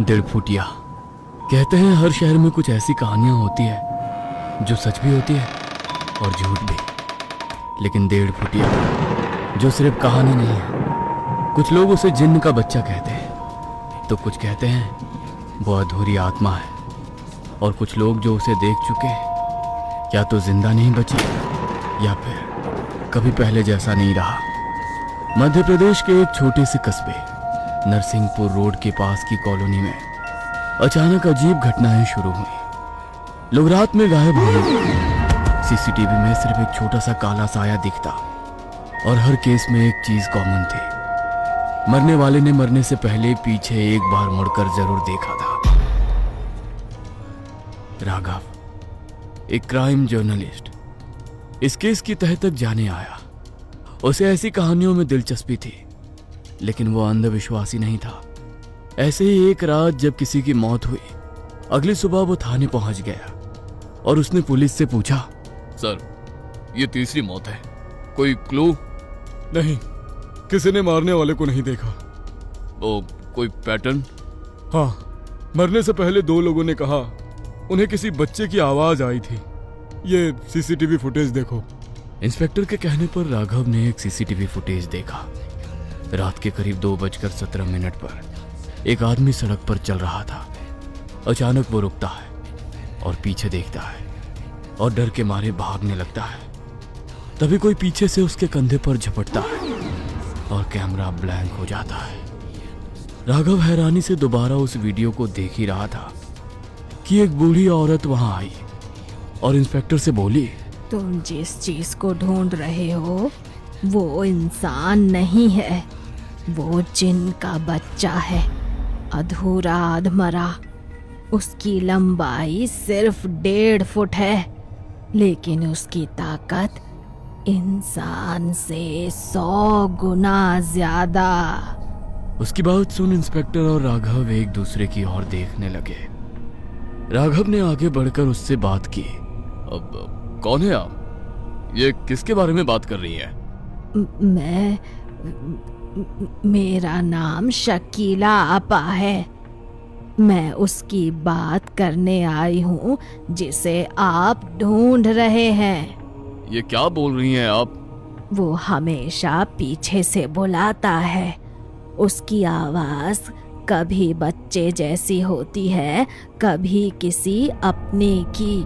डेढ़ फुटिया। कहते हैं हर शहर में कुछ ऐसी कहानियां होती है जो सच भी होती है और झूठ भी, लेकिन डेढ़ फुटिया जो सिर्फ कहानी नहीं है। कुछ लोग उसे जिन्न का बच्चा कहते हैं, तो कुछ कहते हैं वो अधूरी आत्मा है, और कुछ लोग जो उसे देख चुके या तो जिंदा नहीं बची या फिर कभी पहले जैसा नहीं रहा। मध्य प्रदेश के एक छोटे से कस्बे नरसिंहपुर रोड के पास की कॉलोनी में अचानक अजीब घटनाएं शुरू हुई। लोग रात में गायब हो गए। सीसीटीवी में सिर्फ एक छोटा सा काला साया दिखता, और हर केस में एक चीज कॉमन थी, मरने वाले ने मरने से पहले पीछे एक बार मुड़कर जरूर देखा था। राघव, एक क्राइम जर्नलिस्ट, इस केस की तह तक जाने आया। उसे ऐसी कहानियों में दिलचस्पी थी, लेकिन वो अंधविश्वासी नहीं था। ऐसे ही एक रात जब किसी की मौत हुई, अगली सुबह वो थाने पहुंच गया और उसने पुलिस से पूछा, सर, ये तीसरी मौत है, कोई क्लू? नहीं, किसी ने मारने वाले को नहीं देखा। ओ, कोई पैटर्न? हाँ, मरने से पहले दो लोगों ने कहा उन्हें किसी बच्चे की आवाज आई थी। ये सीसीटीवी फुटेज देखो। इंस्पेक्टर के कहने पर राघव ने एक सीसीटीवी फुटेज देखा। रात के करीब 2:17 पर एक आदमी सड़क पर चल रहा था। अचानक वो रुकता है और पीछे देखता है और डर के मारे भागने लगता है। तभी कोई पीछे से उसके कंधे पर झपटता है और कैमरा ब्लैंक हो जाता है। राघव हैरानी से दोबारा उस वीडियो को देख ही रहा था कि एक बूढ़ी औरत वहां आई और इंस्पेक्टर से बोली, तुम जिस चीज को ढूंढ रहे हो वो इंसान नहीं है, वो जिन्न का बच्चा है, अधूरा अधमरा। उसकी लंबाई सिर्फ 1.5 फुट है, लेकिन उसकी ताकत इंसान से 100 गुना ज्यादा। उसकी बात सुन इंस्पेक्टर और राघव एक दूसरे की ओर देखने लगे। राघव ने आगे बढ़कर उससे बात की। अब कौन है आप? ये किसके बारे में बात कर रही है? मेरा नाम शकीला आपा है। मैं उसकी बात करने आई हूँ जिसे आप ढूंढ रहे हैं। ये क्या बोल रही हैं आप? वो हमेशा पीछे से बुलाता है। उसकी आवाज कभी बच्चे जैसी होती है, कभी किसी अपने की।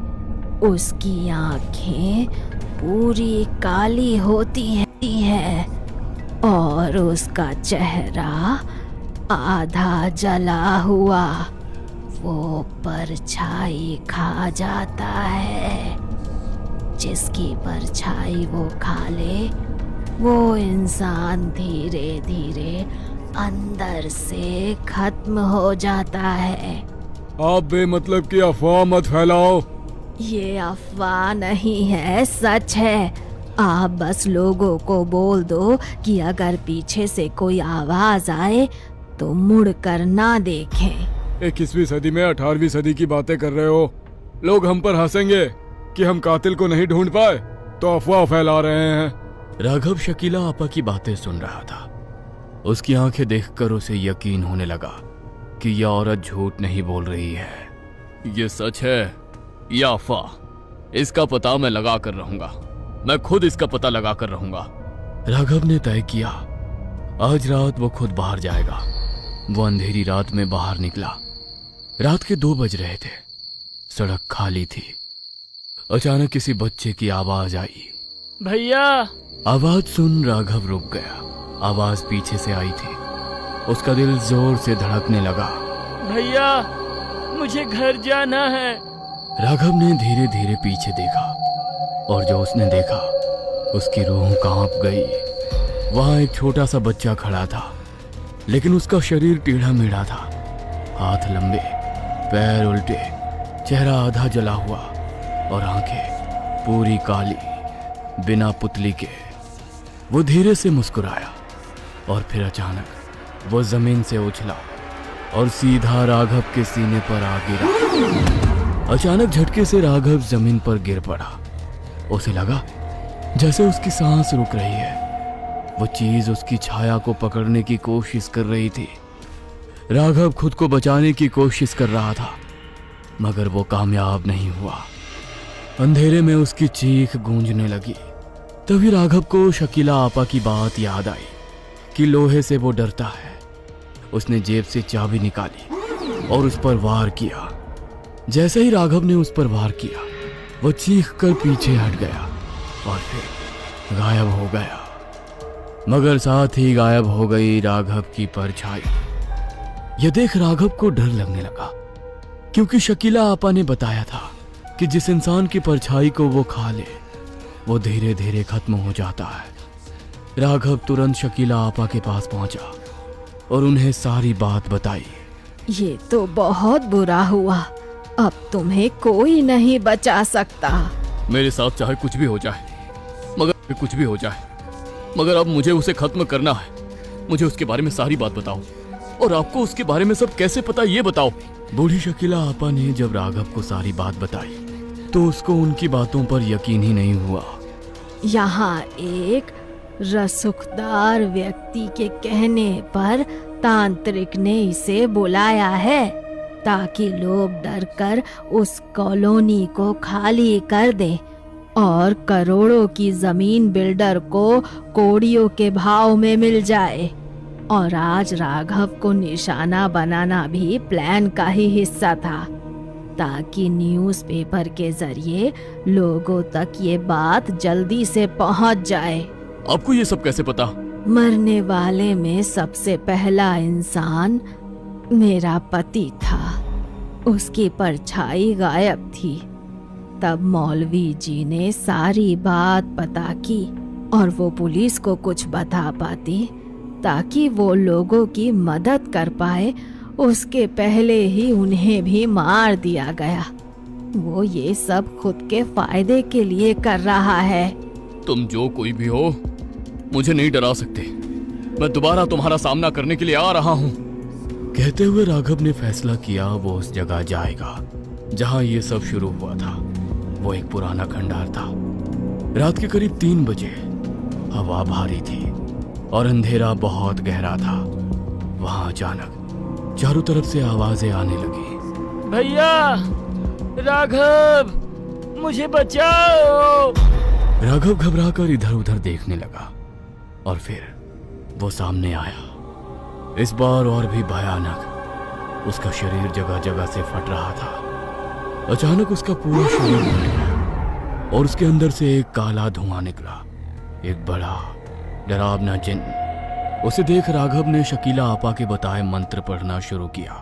उसकी आंखें पूरी काली होती हैं और उसका चेहरा आधा जला हुआ। वो परछाई खा जाता है। जिसकी परछाई वो खा ले, वो इंसान धीरे धीरे अंदर से खत्म हो जाता है। आप बेमतलब की अफवाह मत फैलाओ। ये अफवाह नहीं है, सच है। आप बस लोगों को बोल दो कि अगर पीछे से कोई आवाज आए तो मुड़ कर ना देखें। 21वीं सदी में 18वीं सदी की बातें कर रहे हो। लोग हम पर हंसेंगे कि हम कातिल को नहीं ढूंढ पाए, तो अफवाह फैला रहे हैं। राघव शकीला आपा की बातें सुन रहा था। उसकी आंखें देखकर उसे यकीन होने लगा कि यह औरत झूठ नहीं बोल रही है। ये सच है या अफवाह? इसका पता मैं लगा कर रहूंगा। मैं खुद इसका पता लगा कर रहूंगा। राघव ने तय किया, आज रात वो खुद बाहर जाएगा। वो अंधेरी रात में बाहर निकला। रात के 2 बज रहे थे। सड़क खाली थी। अचानक किसी बच्चे की आवाज आई, भैया। आवाज सुन राघव रुक गया। आवाज पीछे से आई थी। उसका दिल जोर से धड़कने लगा। भैया, मुझे घर जाना है। राघव ने धीरे धीरे पीछे देखा और जो उसने देखा उसकी रूह कांप गई। वहां एक छोटा सा बच्चा खड़ा था, लेकिन उसका शरीर टेढ़ा मेढ़ा था। हाथ लंबे, पैर उल्टे, चेहरा आधा जला हुआ और आंखें पूरी काली, बिना पुतली के। वो धीरे से मुस्कुराया और फिर अचानक वो जमीन से उछला और सीधा राघव के सीने पर आ गिरा। अचानक झटके से राघव जमीन पर गिर पड़ा। उसे लगा जैसे उसकी सांस रुक रही है। वो चीज उसकी छाया को पकड़ने की कोशिश कर रही थी। राघव खुद को बचाने की कोशिश कर रहा था, मगर वो कामयाब नहीं हुआ। अंधेरे में उसकी चीख गूंजने लगी। तभी राघव को शकीला आपा की बात याद आई कि लोहे से वो डरता है। उसने जेब से चाबी निकाली और उस पर वार किया। जैसे ही राघव ने उस पर वार किया, वो चीख कर पीछे हट गया और फिर गायब हो गया। मगर साथ ही गायब हो गई राघव की परछाई। यह देख राघव को डर लगने लगा, क्योंकि शकीला आपा ने बताया था कि जिस इंसान की परछाई को वो खा ले, वो धीरे धीरे खत्म हो जाता है। राघव तुरंत शकीला आपा के पास पहुंचा और उन्हें सारी बात बताई। ये तो बहुत बुरा हुआ, अब तुम्हें कोई नहीं बचा सकता। मेरे साथ चाहे कुछ भी हो जाए, मगर कुछ भी हो जाए, मगर अब मुझे उसे खत्म करना है। मुझे उसके बारे में सारी बात बताओ, और आपको उसके बारे में सब कैसे पता ये बताओ। बूढ़ी शकीला आपा ने जब राघव को सारी बात बताई तो उसको उनकी बातों पर यकीन ही नहीं हुआ। यहाँ एक रसूखदार व्यक्ति के कहने पर तांत्रिक ने इसे बुलाया है, ताकि लोग डरकर उस कॉलोनी को खाली कर दें और करोड़ों की जमीन बिल्डर को कोड़ियों के भाव में मिल जाए। और आज राघव को निशाना बनाना भी प्लान का ही हिस्सा था, ताकि न्यूज़पेपर के जरिए लोगों तक ये बात जल्दी से पहुंच जाए। आपको ये सब कैसे पता? मरने वाले में सबसे पहला इंसान मेरा पति था। उसकी परछाई गायब थी। तब मौलवी जी ने सारी बात पता की और वो पुलिस को कुछ बता पाती, ताकि वो लोगों की मदद कर पाए। उसके पहले ही उन्हें भी मार दिया गया। वो ये सब खुद के फायदे के लिए कर रहा है। तुम जो कोई भी हो, मुझे नहीं डरा सकते। मैं दोबारा तुम्हारा सामना करने के लिए आ रहा हूँ। कहते हुए राघव ने फैसला किया वो उस जगह जाएगा जहां ये सब शुरू हुआ था। वो एक पुराना खंडहर था। रात के करीब 3 बजे। हवा भारी थी और अंधेरा बहुत गहरा था। वहां अचानक चारों तरफ से आवाजें आने लगी। भैया, राघव, मुझे बचाओ। राघव घबराकर इधर उधर देखने लगा और फिर वो सामने आया। इस बार और भी भयानक। उसका शरीर जगह जगह से फट रहा था। अचानक उसका पूरा शरीर उठ गया और उसके अंदर से एक काला धुआं निकला। एक बड़ा डरावना जिन्न। उसे देख राघव ने शकीला आपा के बताए मंत्र पढ़ना शुरू किया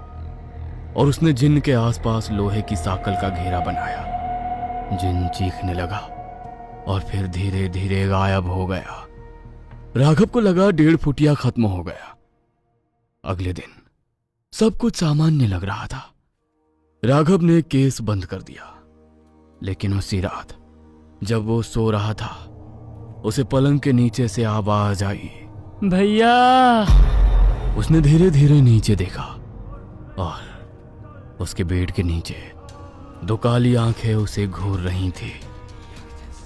और उसने जिन्न के आसपास लोहे की साकल का घेरा बनाया। जिन्न चीखने लगा और फिर धीरे धीरे गायब हो गया। राघव को लगा 1.5 फुटिया खत्म हो गया। अगले दिन सब कुछ सामान्य लग रहा था। राघव ने केस बंद कर दिया, लेकिन उसी रात जब वो सो रहा था, उसे पलंग के नीचे से आवाज आई। भैया। उसने धीरे धीरे नीचे देखा और उसके बेड के नीचे 2 काली आंखें उसे घूर रही थी।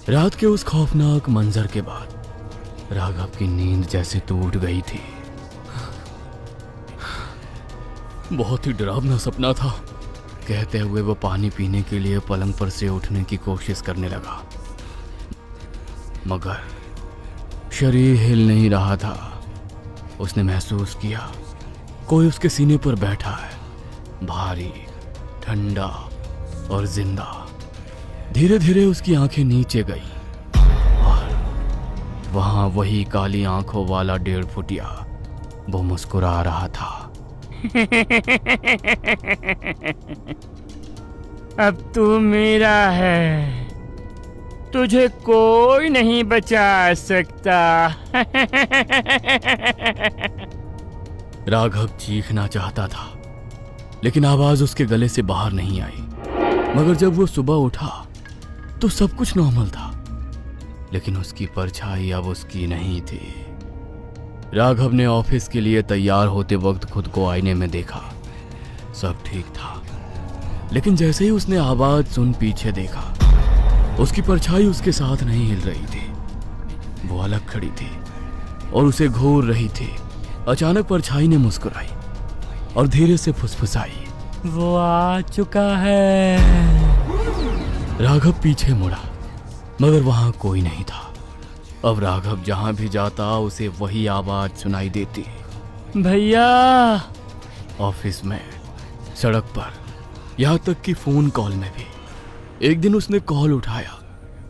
रात के उस खौफनाक मंजर के बाद राघव की नींद जैसे टूट गई थी। बहुत ही डरावना सपना था। कहते हुए वो पानी पीने के लिए पलंग पर से उठने की कोशिश करने लगा, मगर शरीर हिल नहीं रहा था। उसने महसूस किया कोई उसके सीने पर बैठा है, भारी, ठंडा और जिंदा। धीरे धीरे उसकी आंखें नीचे गई और वहां वही काली आंखों वाला 1.5 फुटिया वो मुस्कुरा रहा था। अब तू मेरा है, तुझे कोई नहीं बचा सकता। राघव चीखना चाहता था, लेकिन आवाज उसके गले से बाहर नहीं आई। मगर जब वो सुबह उठा तो सब कुछ नॉर्मल था, लेकिन उसकी परछाई अब उसकी नहीं थी। राघव ने ऑफिस के लिए तैयार होते वक्त खुद को आईने में देखा। सब ठीक था, लेकिन जैसे ही उसने आवाज सुन पीछे देखा, उसकी परछाई उसके साथ नहीं हिल रही थी। वो अलग खड़ी थी और उसे घूर रही थी। अचानक परछाई ने मुस्कुराई और धीरे से फुसफुसाई, वो आ चुका है। राघव पीछे मुड़ा मगर वहां कोई नहीं था। अब राघव जहां भी जाता उसे वही आवाज सुनाई देती। भैया। ऑफिस में, सड़क पर, यहाँ तक कि फोन कॉल में भी। एक दिन उसने कॉल उठाया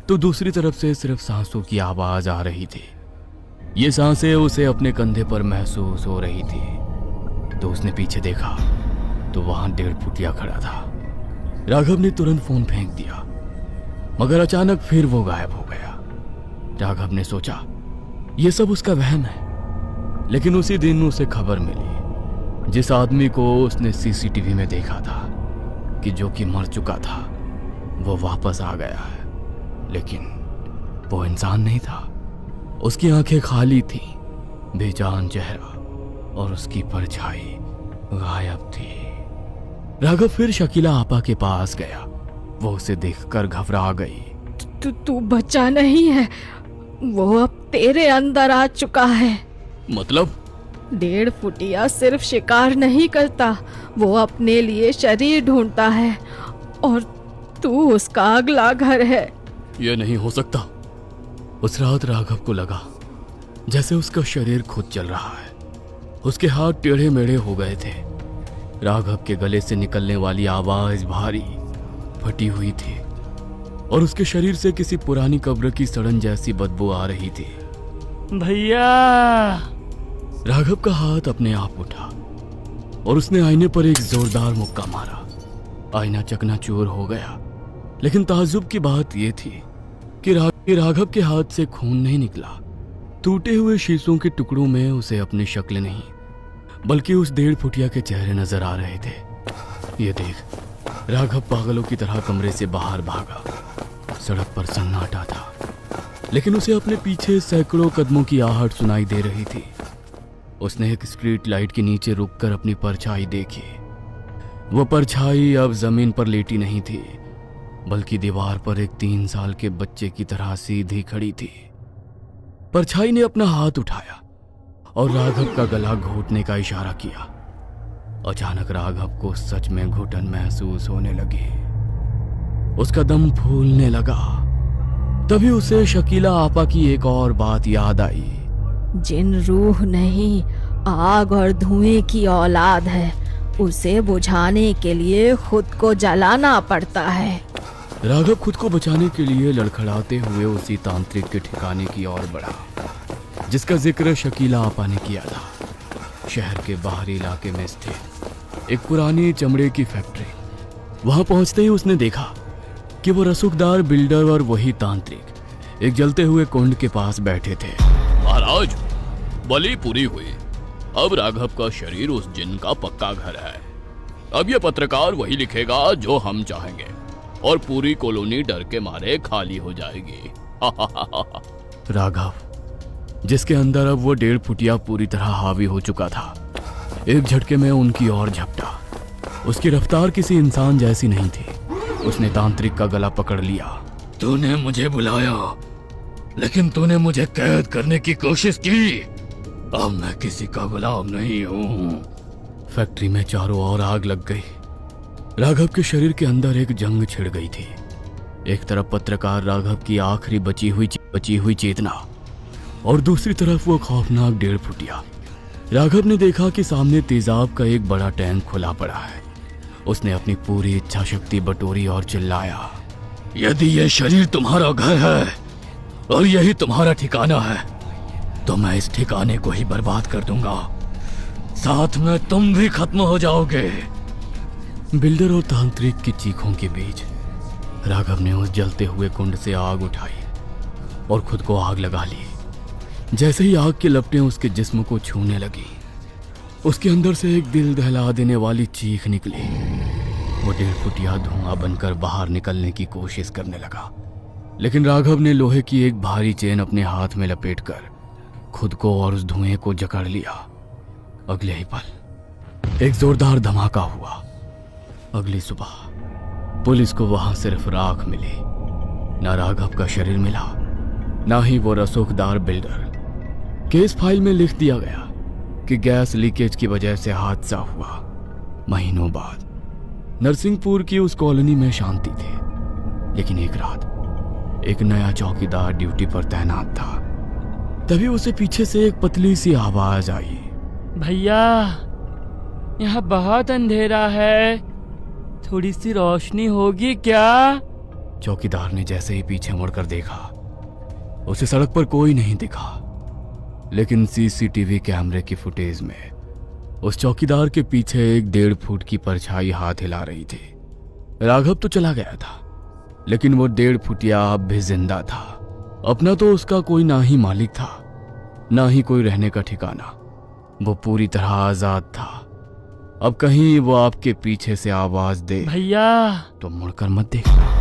तो दूसरी तरफ से सिर्फ सांसों की आवाज आ रही थी। ये सांसें उसे अपने कंधे पर महसूस हो रही थी। तो उसने पीछे देखा तो वहां 1.5 फुटिया खड़ा था। राघव ने तुरंत फोन फेंक दिया मगर अचानक फिर वो गायब हो गया। राघव ने सोचा ये सब उसका वहम है, लेकिन उसी दिन उसे खबर मिली जिस आदमी को उसने सीसीटीवी में देखा था कि जो कि मर चुका था वो वापस आ गया है। लेकिन वो इंसान नहीं था। उसकी आंखें खाली थी, बेजान चेहरा और उसकी परछाई गायब थी। राघव फिर शकीला आपा के पास गया। वो उसे देखकर घबरा गई। तू बच्चा नहीं है, वो अब तेरे अंदर आ चुका है। मतलब? 1.5 फुटिया सिर्फ शिकार नहीं करता, वो अपने लिए शरीर ढूंढता है और तू उसका अगला घर है। ये नहीं हो सकता। उस रात राघव को लगा जैसे उसका शरीर खुद चल रहा है। उसके हाथ टेढ़े मेढ़े हो गए थे। राघव के गले से निकलने वाली आवाज भारी, फटी हुई थी और उसके शरीर से किसी पुरानी कब्र की सड़न जैसी बदबू आ रही थी। भैया। राघव का हाथ अपने आप उठा और उसने आईने पर एक जोरदार मुक्का मारा। आईना चकनाचूर हो गया, लेकिन ताज्जुब की बात यह थी कि राघव के हाथ से खून नहीं निकला। टूटे हुए शीशों के टुकड़ों में उसे अपनी शक्ल नहीं बल्कि उस 1.5 फुटिया के चेहरे नजर आ रहे थे। ये देख राघव पागलों की तरह कमरे से बाहर भागा। सड़क पर सन्नाटा था, लेकिन उसे अपने पीछे सैकड़ों कदमों की आहट सुनाई दे रही थी। उसने एक स्ट्रीट लाइट के नीचे रुककर अपनी परछाई देखी। वो परछाई अब जमीन पर लेटी नहीं थी, बल्कि दीवार पर एक 3 साल के बच्चे की तरह सीधी खड़ी थी। परछाई ने अपना हाथ उठाया और राघव का गला घोटने का इशारा किया। अचानक राघव को सच में घुटन महसूस होने लगी। उसका दम फूलने लगा। तभी उसे शकीला आपा की एक और बात याद आई। जिन रूह नहीं, आग और धुएं की औलाद है, उसे बुझाने के लिए खुद को जलाना पड़ता है। राघव खुद को बचाने के लिए लड़खड़ाते हुए उसी तांत्रिक के ठिकाने की ओर बढ़ा जिसका जिक्र शकीला आपा ने किया था। शहर के बाहरी इलाके में स्थित एक पुरानी चमड़े की फैक्ट्री। वहां पहुंचते ही उसने देखा कि वो रसूखदार बिल्डर और वही तांत्रिक एक जलते हुए कुंड के पास बैठे थे। महाराज, बलि पूरी हुई। अब राघव का शरीर उस जिन का पक्का घर है। अब ये पत्रकार वही लिखेगा जो हम चाहेंगे और पूरी कॉलोनी डर के मारे खाली हो जाएगी। राघव, जिसके अंदर अब वो 1.5 फुटिया पूरी तरह हावी हो चुका था, एक झटके में उनकी ओर झपटा। उसकी रफ्तार किसी इंसान जैसी नहीं थी। उसने तांत्रिक का गला पकड़ लिया। तूने मुझे बुलाया, लेकिन तूने मुझे कैद करने की कोशिश की। अब मैं किसी का गुलाम नहीं हूँ। फैक्ट्री में चारों ओर आग लग गई। राघव के शरीर के अंदर एक जंग छिड़ गई थी। एक तरफ पत्रकार राघव की आखिरी बची हुई चेतना और दूसरी तरफ वो खौफनाक 1.5 फुटिया। राघव ने देखा कि सामने तेजाब का एक बड़ा टैंक खुला पड़ा है। उसने अपनी पूरी इच्छा शक्ति बटोरी और चिल्लाया, यदि ये शरीर तुम्हारा घर है और यही तुम्हारा ठिकाना है, तो मैं इस ठिकाने को ही बर्बाद कर दूंगा। साथ में तुम भी खत्म हो जाओगे। बिल्डर और तांत्रिक की चीखों के बीच राघव ने उस जलते हुए कुंड से आग उठाई और खुद को आग लगा ली। जैसे ही आग की लपटें उसके जिस्म को छूने लगी, उसके अंदर से एक दिल दहला देने वाली चीख निकली। वो 1.5 फुटिया धुआं बनकर बाहर निकलने की कोशिश करने लगा, लेकिन राघव ने लोहे की एक भारी चेन अपने हाथ में लपेटकर खुद को और उस धुएं को जकड़ लिया। अगले ही पल एक जोरदार धमाका हुआ। अगली सुबह पुलिस को वहां सिर्फ राख मिली। ना राघव का शरीर मिला, ना ही वो रसूखदार बिल्डर। केस फाइल में लिख दिया गया कि गैस लीकेज की वजह से हादसा हुआ। महीनों बाद नरसिंहपुर की उस कॉलोनी में शांति थी, लेकिन एक रात एक नया चौकीदार ड्यूटी पर तैनात था। तभी उसे पीछे से एक पतली सी आवाज आई। भैया, यहाँ बहुत अंधेरा है, थोड़ी सी रोशनी होगी क्या? चौकीदार ने जैसे ही पीछे मुड़कर देखा, उसे सड़क पर कोई नहीं दिखा, लेकिन सीसीटीवी कैमरे की फुटेज में उस चौकीदार के पीछे एक 1.5 फुट की परछाई हाथ हिला रही थी। राघव तो चला गया था, लेकिन वो 1.5 फुटिया अब भी जिंदा था। अपना तो उसका कोई ना ही मालिक था, ना ही कोई रहने का ठिकाना। वो पूरी तरह आजाद था। अब कहीं वो आपके पीछे से आवाज दे भैया, तो मुड़कर मत देखना।